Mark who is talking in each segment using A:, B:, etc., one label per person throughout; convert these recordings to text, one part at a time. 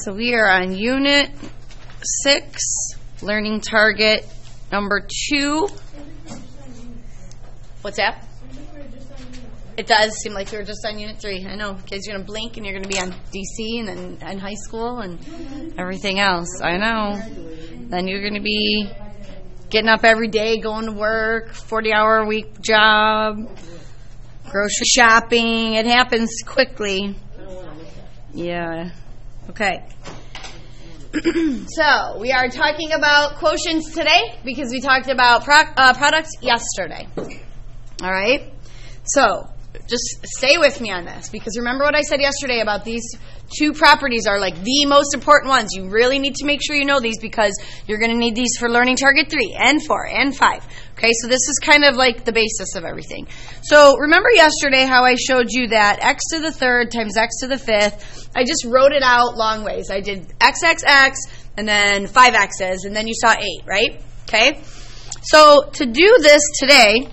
A: So we are on Unit 6, Learning Target number 2. What's that? It does seem like we were just on Unit 3. I know, kids, you're going to blink and you're going to be on DC and then high school and everything else. I know. Then you're going to be getting up every day, going to work, 40-hour-a-week job, grocery shopping. It happens quickly. Yeah. Okay. So, we are talking about quotients today because we talked about products yesterday. All right? So, just stay with me on this because remember what I said yesterday about these two properties are like the most important ones. You really need to make sure you know these because you're going to need these for learning target 3 and 4 and 5. Okay, so this is kind of like the basis of everything. So remember yesterday how I showed you that x to the third times x to the fifth. I just wrote it out long ways. I did x, and then 5 x's, and then you saw 8, right? Okay, so to do this today,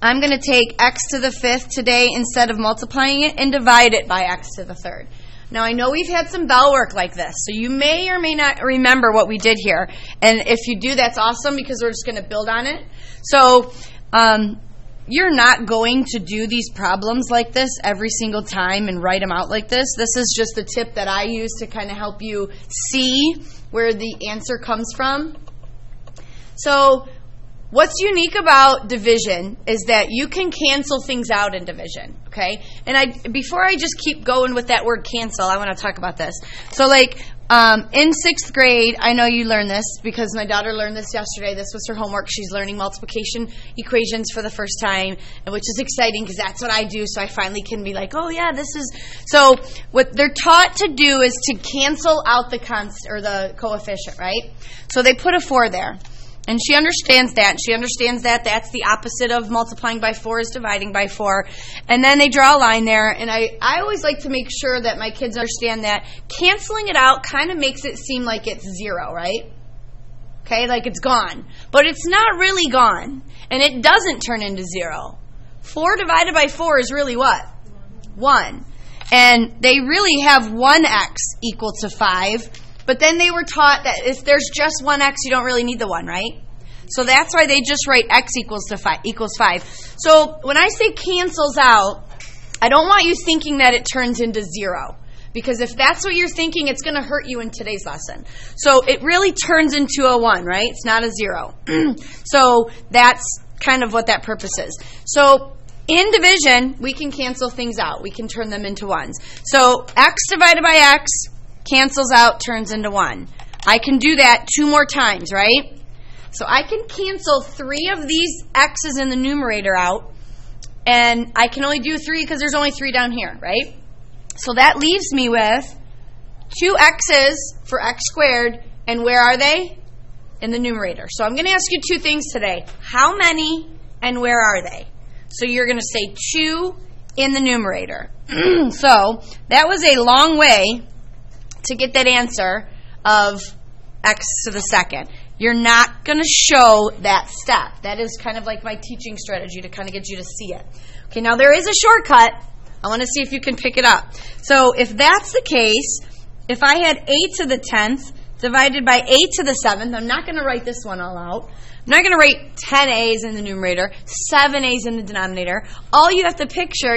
A: I'm going to take x to the fifth today instead of multiplying it and divide it by x to the third. Now, I know we've had some bell work like this, so you may or may not remember what we did here. And if you do, that's awesome because we're just going to build on it. So, you're not going to do these problems like this every single time and write them out like this. This is just a tip that I use to kind of help you see where the answer comes from. So, what's unique about division is that you can cancel things out in division, okay? And before I just keep going with that word cancel, I want to talk about this. So like in 6th grade, I know you learned this because my daughter learned this yesterday. This was her homework. She's learning multiplication equations for the first time, which is exciting because that's what I do. So I finally can be like, oh yeah, this is. So what they're taught to do is to cancel out the the coefficient, right? So they put a 4 there. And she understands that. She understands that that's the opposite of multiplying by 4 is dividing by 4. And then they draw a line there. And I always like to make sure that my kids understand that canceling it out kind of makes it seem like it's 0, right? Okay, like it's gone. But it's not really gone. And it doesn't turn into 0. 4 divided by 4 is really what? 1. And they really have 1x equal to 5. But then they were taught that if there's just 1x, you don't really need the 1, right? So that's why they just write x equals 5. So when I say cancels out, I don't want you thinking that it turns into 0. Because if that's what you're thinking, it's going to hurt you in today's lesson. So it really turns into a 1, right? It's not a 0. So that's kind of what that purpose is. So in division, we can cancel things out. We can turn them into 1s. So x divided by x cancels out, turns into 1. I can do that 2 more times, right? So I can cancel 3 of these x's in the numerator out, and I can only do 3 because there's only 3 down here, right? So that leaves me with 2 x's for x squared, and where are they? In the numerator. So I'm going to ask you 2 things today. How many, and where are they? So you're going to say 2 in the numerator. So that was a long way to get that answer of x to the second. You're not going to show that step. That is kind of like my teaching strategy to kind of get you to see it. Okay, now there is a shortcut. I want to see if you can pick it up. So if that's the case, if I had a to the 10th divided by a to the 7th, I'm not going to write this one all out. I'm not going to write 10 a's in the numerator, 7 a's in the denominator. All you have to picture,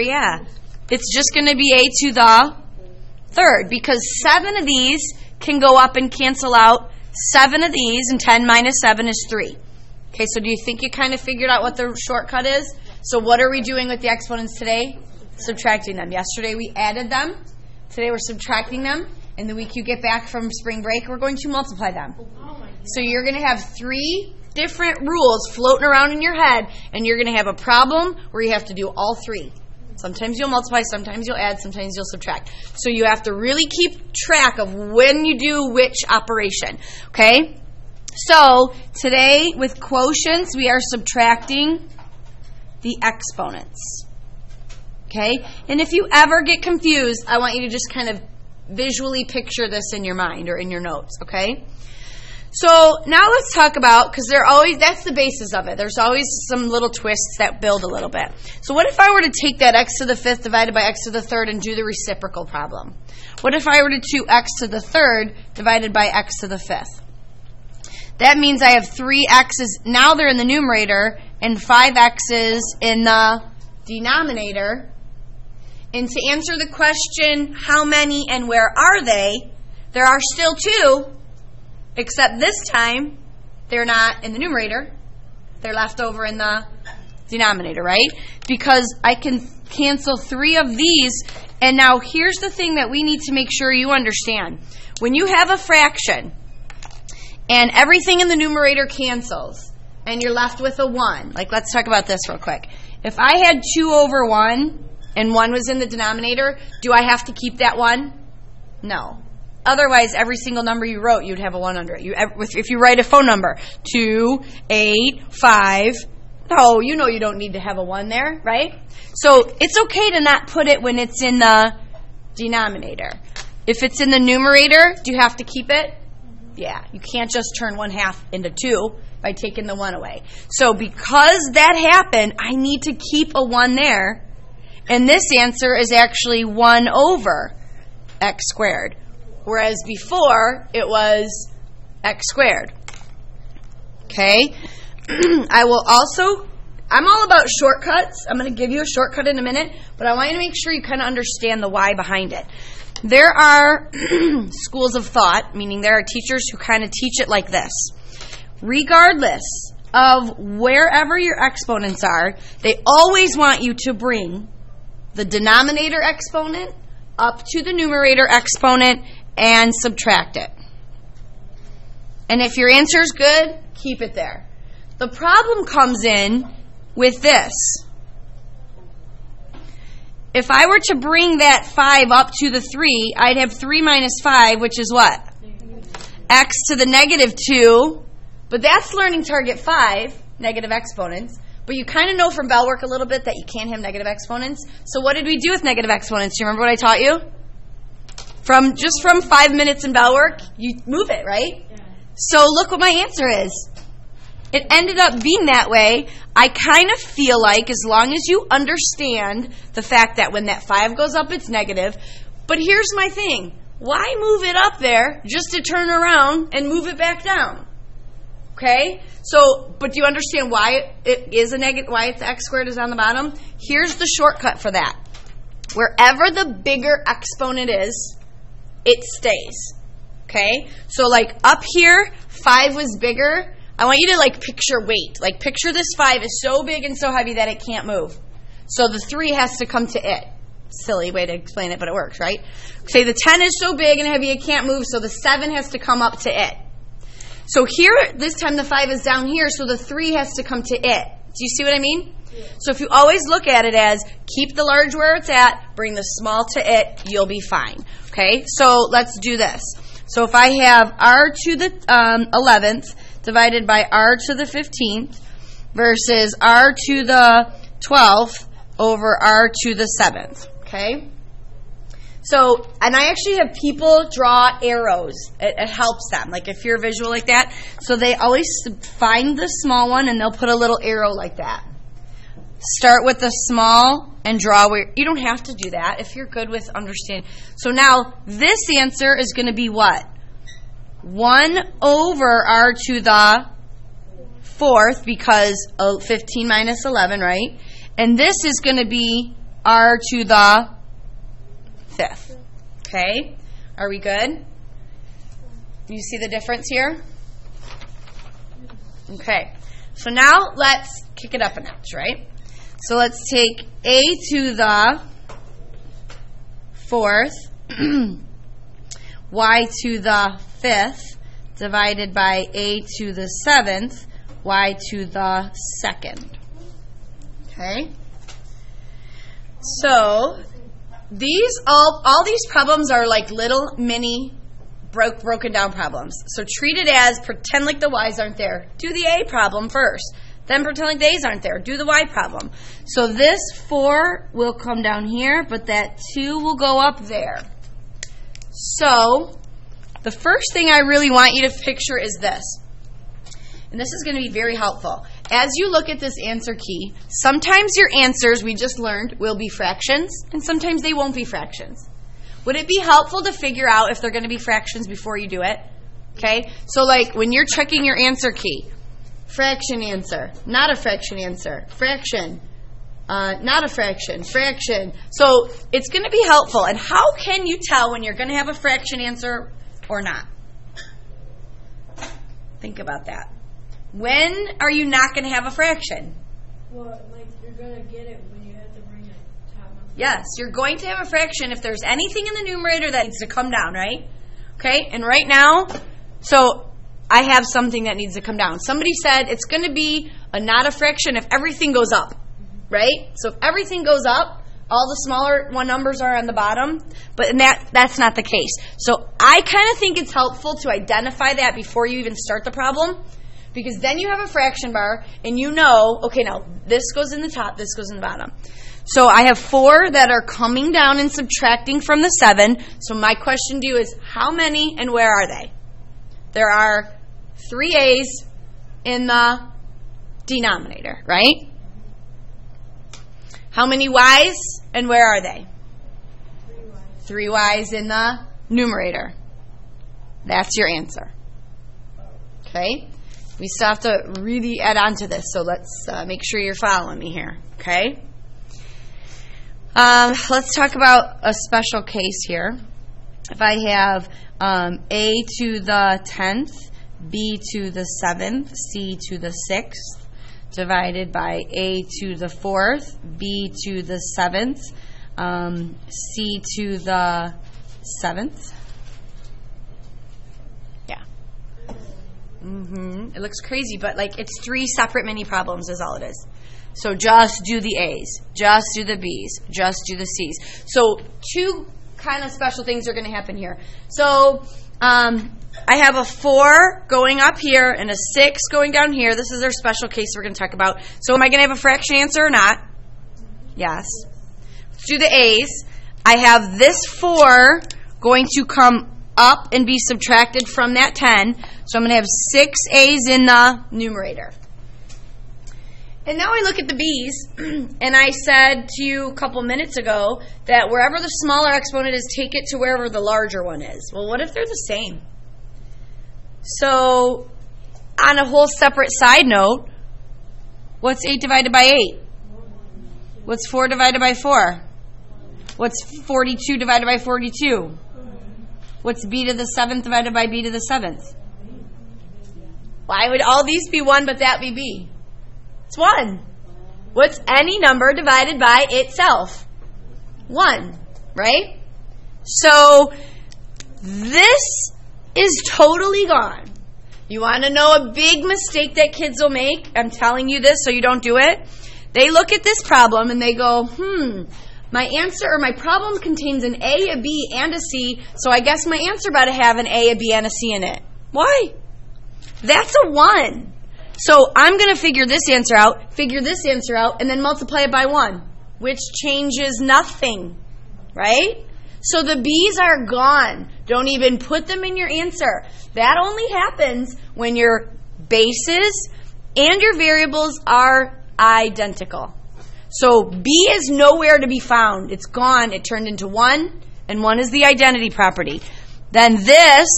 A: it's just going to be a to the third, because 7 of these can go up and cancel out 7 of these, and 10 minus 7 is 3. Okay, so do you think you kind of figured out what the shortcut is? So what are we doing with the exponents today? Subtracting them. Yesterday we added them. Today we're subtracting them. And the week you get back from spring break, we're going to multiply them. So you're going to have 3 different rules floating around in your head, and you're going to have a problem where you have to do all 3. Sometimes you'll multiply, sometimes you'll add, sometimes you'll subtract. So you have to really keep track of when you do which operation. Okay? So today with quotients, we are subtracting the exponents. Okay? And if you ever get confused, I want you to just kind of visually picture this in your mind or in your notes. Okay? So now let's talk about, because that's the basis of it. There's always some little twists that build a little bit. So what if I were to take that x to the 5th divided by x to the 3rd and do the reciprocal problem? What if I were to do x to the 3rd divided by x to the 5th? That means I have 3 x's, now they're in the numerator, and 5 x's in the denominator. And to answer the question, how many and where are they, there are still 2, except this time, they're not in the numerator. They're left over in the denominator, right? Because I can cancel 3 of these. And now here's the thing that we need to make sure you understand. When you have a fraction, and everything in the numerator cancels, and you're left with a 1. Like, let's talk about this real quick. If I had 2 over 1, and 1 was in the denominator, do I have to keep that 1? No. Otherwise, every single number you wrote, you'd have a 1 under it. If you write a phone number, 285, no, you know you don't need to have a 1 there, right? So it's okay to not put it when it's in the denominator. If it's in the numerator, do you have to keep it? Yeah, you can't just turn 1/2 into 2 by taking the 1 away. So because that happened, I need to keep a 1 there. And this answer is actually 1 over x squared. Whereas before, it was x squared. Okay? I'm all about shortcuts. I'm going to give you a shortcut in a minute, but I want you to make sure you kind of understand the why behind it. There are schools of thought, meaning there are teachers who kind of teach it like this. Regardless of wherever your exponents are, they always want you to bring the denominator exponent up to the numerator exponent and subtract it. And if your answer is good, keep it there. The problem comes in with this. If I were to bring that 5 up to the 3, I'd have 3 minus 5, which is what? X to the negative 2. But that's learning target 5, negative exponents. But you kind of know from bell work a little bit that you can't have negative exponents. So what did we do with negative exponents? Do you remember what I taught you? From 5 minutes in bell work, you move it, right? Yeah. So look what my answer is. It ended up being that way. I kind of feel like as long as you understand the fact that when that 5 goes up, it's negative. But here's my thing. Why move it up there just to turn around and move it back down? Okay? So, but do you understand why it is a negative, why it's x squared is on the bottom? Here's the shortcut for that. Wherever the bigger exponent is, it stays. Okay? So like up here, 5 was bigger. I want you to like picture weight. Like picture this 5 is so big and so heavy that it can't move. So the 3 has to come to it. Silly way to explain it, but it works, right? Say the 10 is so big and heavy it can't move, so the 7 has to come up to it. So here, this time the 5 is down here, so the 3 has to come to it. Do you see what I mean? Yeah. So if you always look at it as keep the large where it's at, bring the small to it, you'll be fine. Okay, so let's do this. So if I have r to the 11th divided by r to the 15th versus r to the 12th over r to the 7th. Okay? So, and I actually have people draw arrows. It helps them. Like if you're visual like that. So they always find the small one and they'll put a little arrow like that. Start with the small and draw where, you don't have to do that if you're good with understanding. So now this answer is going to be what? 1 over r to the 4th because 15 minus 11, right? And this is going to be r to the 5th. Okay? Are we good? You see the difference here? Okay. So now let's kick it up a notch, right? So let's take a to the 4th, y to the 5th, divided by a to the 7th, y to the 2nd. Okay? So these all these problems are like little mini broken down problems. So treat it as pretend like the y's aren't there. Do the a problem first. Then pretend like the a's aren't there. Do the y problem. So this 4 will come down here, but that 2 will go up there. So the first thing I really want you to picture is this. And this is going to be very helpful. As you look at this answer key, sometimes your answers, we just learned, will be fractions, and sometimes they won't be fractions. Would it be helpful to figure out if they're going to be fractions before you do it? Okay? So like when you're checking your answer key, fraction answer, not a fraction answer, fraction, not a fraction, fraction. So it's going to be helpful. And how can you tell when you're going to have a fraction answer or not? Think about that. When are you not going to have a fraction?
B: Well, like you're going to get it when you have to bring it top on.
A: Yes, you're going to have a fraction if there's anything in the numerator that needs to come down, right? Okay, and right now, so I have something that needs to come down. Somebody said it's going to be not a fraction if everything goes up, right? So if everything goes up, all the smaller one numbers are on the bottom, but that's not the case. So I kind of think it's helpful to identify that before you even start the problem, because then you have a fraction bar, and you know, okay, now this goes in the top, this goes in the bottom. So I have 4 that are coming down and subtracting from the 7. So my question to you is, how many and where are they? There are 3 A's in the denominator, right? How many Y's and where are they? 3 Y's in the numerator. That's your answer. Okay? We still have to really add on to this, so let's make sure you're following me here. Okay? Let's talk about a special case here. If I have A to the 10th, B to the 7th, C to the 6th, divided by A to the 4th, B to the 7th, C to the 7th. Yeah. It looks crazy, but like it's 3 separate mini problems is all it is. So just do the A's, just do the B's, just do the C's. So 2 kind of special things are going to happen here. So I have a 4 going up here and a 6 going down here. This is our special case we're going to talk about. So am I going to have a fraction answer or not? Yes. Let's do the A's. I have this 4 going to come up and be subtracted from that 10. So I'm going to have 6 A's in the numerator. And now I look at the B's, and I said to you a couple minutes ago that wherever the smaller exponent is, take it to wherever the larger one is. Well, what if they're the same? So, on a whole separate side note, what's 8 divided by 8? What's 4 divided by 4? What's 42 divided by 42? What's b to the 7th divided by b to the 7th? Why would all these be 1 but that be b? It's 1. What's any number divided by itself? 1, right? So this is totally gone. You want to know a big mistake that kids will make? I'm telling you this so you don't do it. They look at this problem and they go, my answer or my problem contains an A, a B, and a C, so I guess my answer better have an A, a B, and a C in it. Why? That's a 1. So I'm going to figure this answer out, and then multiply it by 1, which changes nothing, right? So the B's are gone. Don't even put them in your answer. That only happens when your bases and your variables are identical. So B is nowhere to be found. It's gone. It turned into 1, and 1 is the identity property. Then this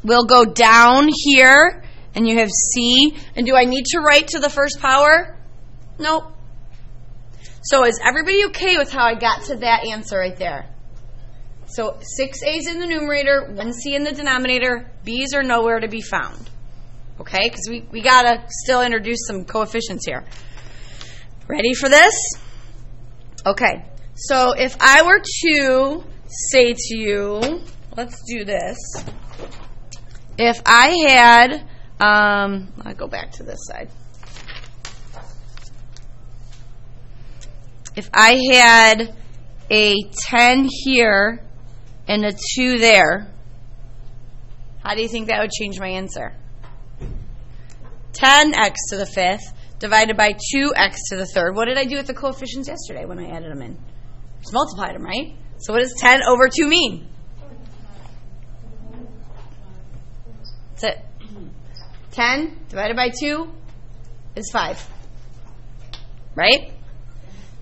A: will go down here, and you have C. And do I need to write to the first power? Nope. So is everybody okay with how I got to that answer right there? So 6 A's in the numerator, 1 C in the denominator. B's are nowhere to be found. Okay? Because we got to still introduce some coefficients here. Ready for this? Okay. So if I were to say to you, let's do this. If I had, I'll go back to this side. If I had a 10 here and a 2 there, how do you think that would change my answer? 10x to the 5th divided by 2x to the 3rd. What did I do with the coefficients yesterday when I added them in? Just multiplied them, right? So what does 10 over 2 mean? That's it. 10 divided by 2 is 5. Right?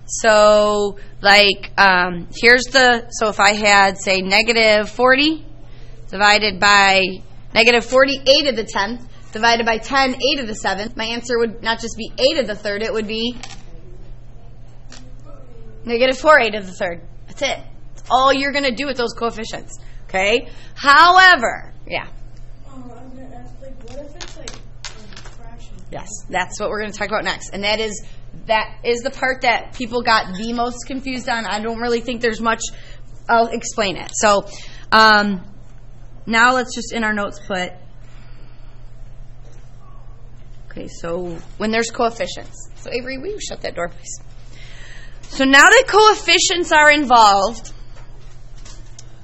A: So, like, so if I had, say, negative 40 divided by negative 40, 8 to the 10th, divided by 10, 8 to the 7th, my answer would not just be 8 to the 3rd, it would be negative 4, 8 to the 3rd. That's it. That's all you're going to do with those coefficients. Okay? However, yeah.
B: I was going to ask, what if it's a fraction?
A: Yes, that's what we're going to talk about next. And that is the part that people got the most confused on. I don't really think there's much. I'll explain it. So now let's just in our notes put, okay, so when there's coefficients. So Avery, will you shut that door, please? So now that coefficients are involved,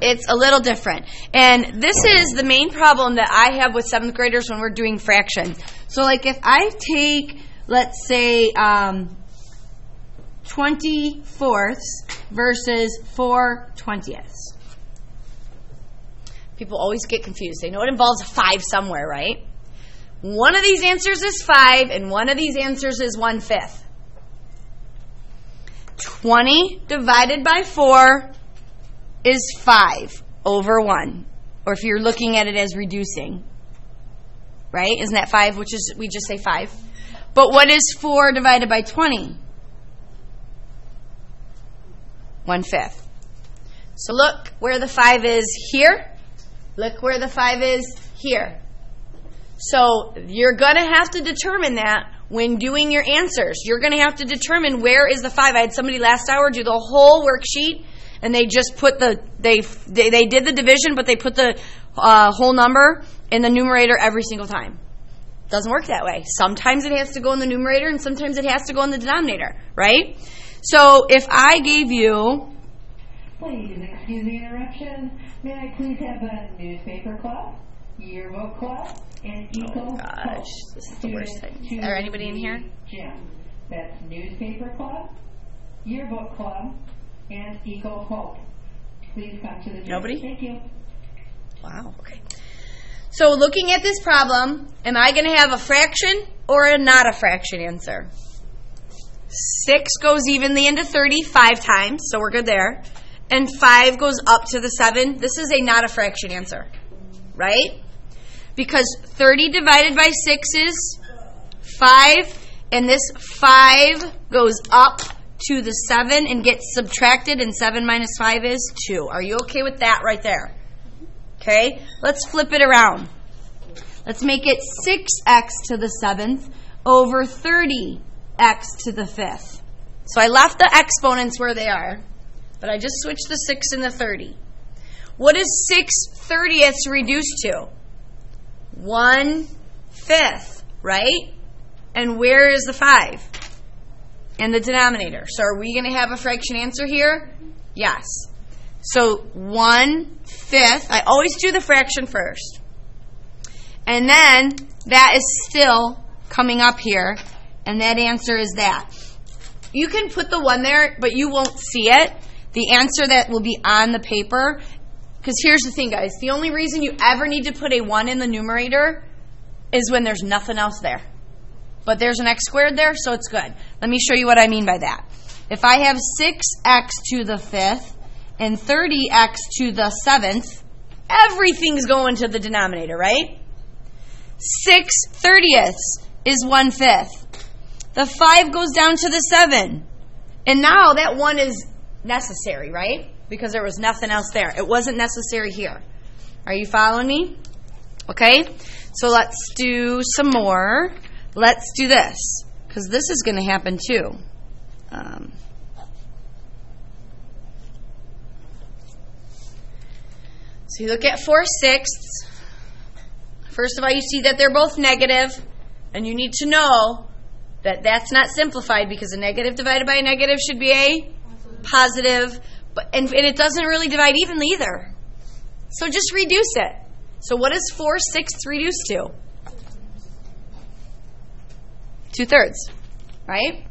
A: it's a little different. And this is the main problem that I have with 7th graders when we're doing fraction. So like if I take, let's say, 24ths versus 4/20ths. People always get confused. They know it involves a 5 somewhere, right? One of these answers is 5, and one of these answers is 1/5. 20 divided by 4 is 5 over 1. Or if you're looking at it as reducing. Right? Isn't that 5? Which is, we just say 5. But what is 4 divided by 20? 1/5. So look where the 5 is here. Look where the 5 is here. So you're going to have to determine that when doing your answers. You're going to have to determine where is the 5. I had somebody last hour do the whole worksheet, and they just put they did the division, but they put the whole number in the numerator every single time. Doesn't work that way. Sometimes it has to go in the numerator, and sometimes it has to go in the denominator, right? So if I gave you...
C: Please excuse the interruption. May I please have a newspaper club, yearbook club, and eco
A: gosh, this is the worst thing. Is there anybody in here?
C: Gym. That's newspaper club, yearbook club, and eco hope. Please come to the gym.
A: Nobody?
C: Thank you.
A: Wow, okay. So looking at this problem, am I going to have a fraction or a not a fraction answer? 6 goes evenly into 30 5 times, so we're good there. And 5 goes up to the 7. This is a not a fraction answer, right? Because 30 divided by 6 is 5, and this 5 goes up to the 7 and gets subtracted, and 7 minus 5 is 2. Are you okay with that right there? Okay, let's flip it around. Let's make it 6x to the 7th over 30x to the 5th. So I left the exponents where they are, but I just switched the 6 and the 30. What is 6/30ths reduced to? 1/5, right? And where is the 5? In the denominator. So are we going to have a fraction answer here? Yes. So 1/5, I always do the fraction first. And then that is still coming up here, and that answer is that. You can put the 1 there, but you won't see it. The answer that will be on the paper, because here's the thing, guys. The only reason you ever need to put a 1 in the numerator is when there's nothing else there. But there's an x squared there, so it's good. Let me show you what I mean by that. If I have 6x to the 5th and 30x to the 7th, everything's going to the denominator, right? 6/30ths is 1/5. The 5 goes down to the 7. And now that 1 is necessary, right? Because there was nothing else there. It wasn't necessary here. Are you following me? Okay? So let's do some more. Let's do this, because this is going to happen too. So you look at 4/6. First of all, you see that they're both negative, and you need to know that that's not simplified, because a negative divided by a negative should be a positive, and it doesn't really divide evenly either. So just reduce it. So what is 4/6 reduced to? 2/3, right?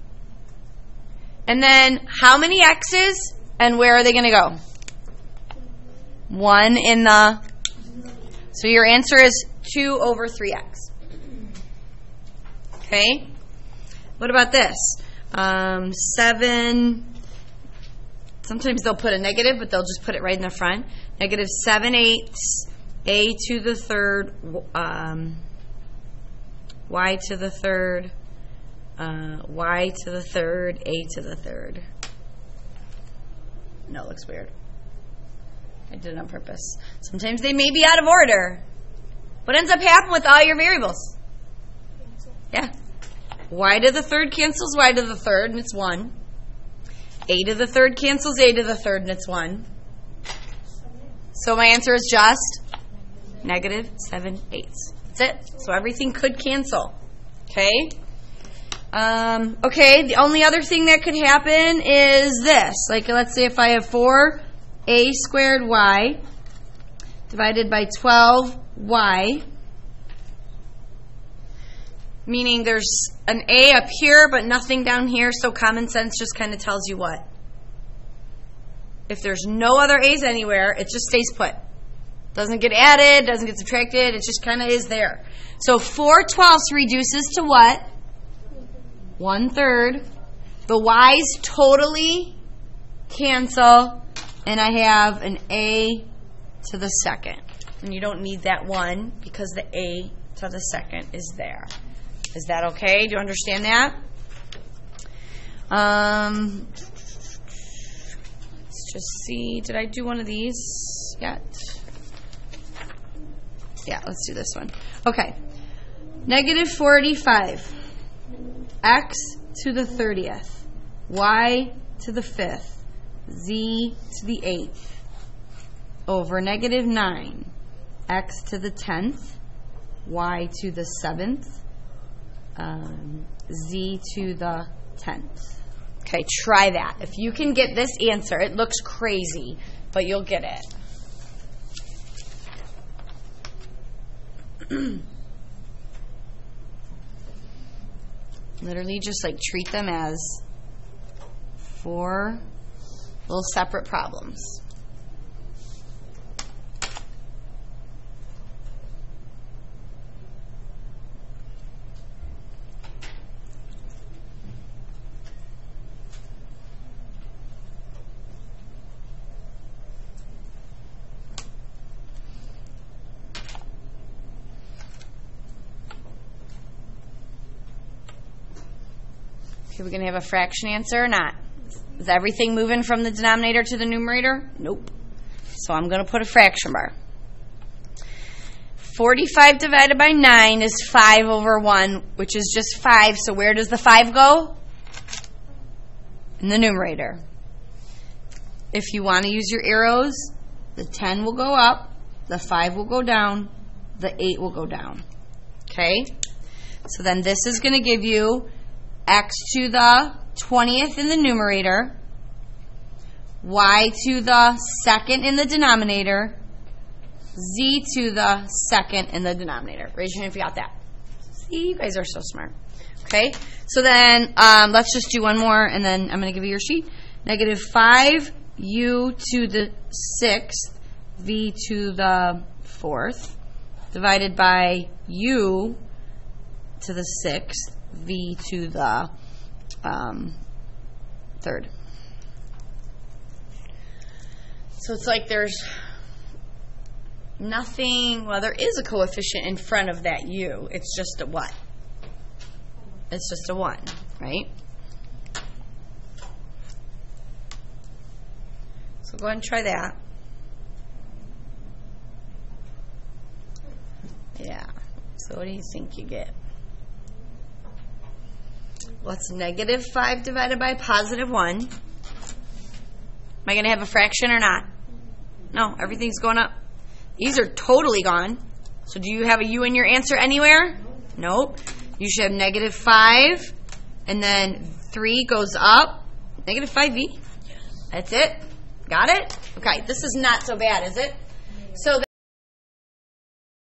A: And then how many x's, and where are they going to go? 1 in the... So your answer is 2 over 3x. Okay? What about this? 7, sometimes they'll put a negative, but they'll just put it right in the front. Negative 7/8 a to the third, y to the third, y to the third, a to the third. No, it looks weird. I did it on purpose. Sometimes they may be out of order. What ends up happening with all your variables? Yeah. Y to the third cancels y to the third, and it's 1. A to the third cancels a to the third, and it's 1. So my answer is just negative 7/8. That's it. So everything could cancel. Okay? Okay, the only other thing that could happen is this. Like, let's say if I have 4a squared y divided by 12y, meaning there's an a up here but nothing down here, so common sense just kind of tells you what? If there's no other a's anywhere, it just stays put. Doesn't get added, doesn't get subtracted, it just kind of is there. So 4/12 reduces to what? 1/3. The y's totally cancel, and I have an a to the second. And you don't need that 1 because the a to the second is there. Is that okay? Do you understand that? Let's just see. Did I do one of these yet? Yeah, let's do this one. Okay. Negative 45. X to the 30th. Y to the 5th. Z to the 8th. Over negative 9. X to the 10th. Y to the 7th. Z to the 10th. Okay, try that. If you can get this answer, it looks crazy, but you'll get it. Literally just like treat them as 4 little separate problems. Okay, we're going to have a fraction answer or not? Is everything moving from the denominator to the numerator? Nope. So I'm going to put a fraction bar. 45 divided by 9 is 5 over 1, which is just 5. So where does the 5 go? In the numerator. If you want to use your arrows, the 10 will go up, the 5 will go down, the 8 will go down. Okay? So then this is going to give you x to the 20th in the numerator, y to the second in the denominator, z to the second in the denominator. Raise your hand if you got that. See, you guys are so smart. Okay, so then let's just do one more, and then I'm going to give you your sheet. Negative 5 u to the 6th, v to the 4th, divided by u to the 6th, v to the 3rd. So it's like there's nothing, well, there is a coefficient in front of that u. It's just a what? It's just a 1, right? So go ahead and try that. Yeah. So what do you think you get? What's negative 5 divided by positive 1? Am I going to have a fraction or not? No, everything's going up. These are totally gone. So do you have a u in your answer anywhere? Nope. You should have negative 5, and then 3 goes up. Negative 5v. That's it. Got it? Okay, this is not so bad, is it? So